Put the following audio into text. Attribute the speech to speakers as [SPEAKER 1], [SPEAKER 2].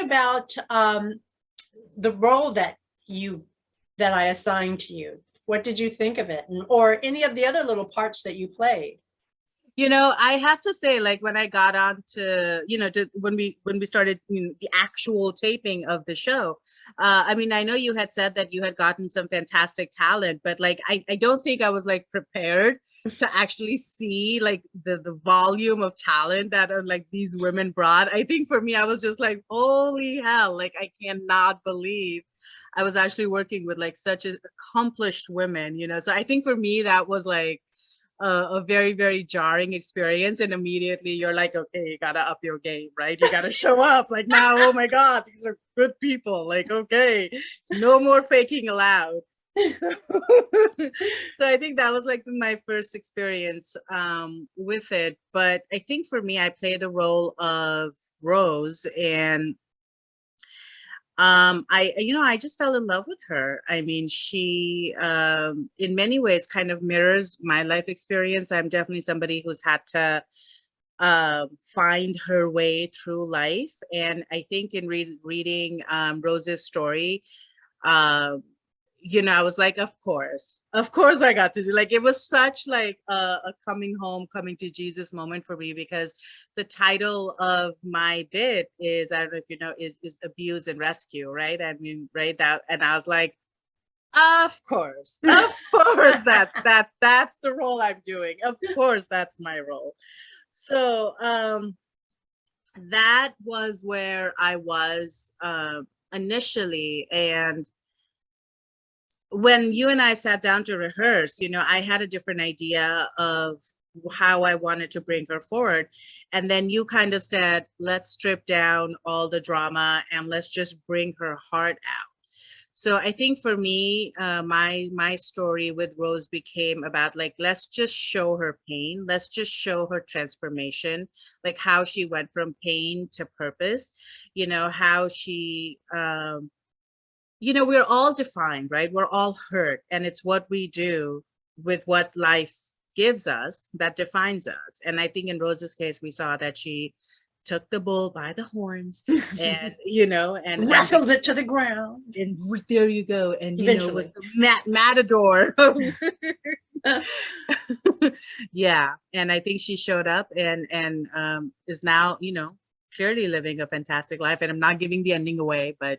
[SPEAKER 1] about the role that I assigned to you. What did you think of it, or any of the other little parts that you played?
[SPEAKER 2] I have to say, like, when I got on to, when we started the actual taping of the show, I mean, I know you had said that you had gotten some fantastic talent, but like, I don't think I was like prepared to actually see like the volume of talent that like these women brought. I think for me, I was just like, holy hell, like, I cannot believe I was actually working with like such accomplished women, So I think for me, that was like, a very, very jarring experience. And immediately you're like, okay, you gotta up your game, right? You gotta show up like now. Oh my God, these are good people. Like, okay, no more faking allowed. So I think that was like my first experience with it. But I think for me, I played the role of Rose, and I just fell in love with her. I mean, she in many ways kind of mirrors my life experience. I'm definitely somebody who's had to find her way through life, and I think in reading Rose's story, um I was like, of course I got to do, like, it was such like a coming home, coming to Jesus moment for me, because the title of my bit is, I don't know if you know, is Abuse and Rescue, right? I mean, right, that, and I was like, of course that's the role I'm doing. Of course that's my role. So that was where I was initially. And when you and I sat down to rehearse, I had a different idea of how I wanted to bring her forward. And then you kind of said, let's strip down all the drama and let's just bring her heart out. So I think for me, my story with Rose became about like, let's just show her pain. Let's just show her transformation, like how she went from pain to purpose, how she, we're all defined, right? We're all hurt. And it's what we do with what life gives us that defines us. And I think in Rose's case, we saw that she took the bull by the horns and, and
[SPEAKER 1] wrestled it to the ground.
[SPEAKER 2] And there you go. And,
[SPEAKER 1] eventually
[SPEAKER 2] was the matador. Yeah. And I think she showed up and is now, clearly living a fantastic life. And I'm not giving the ending away, but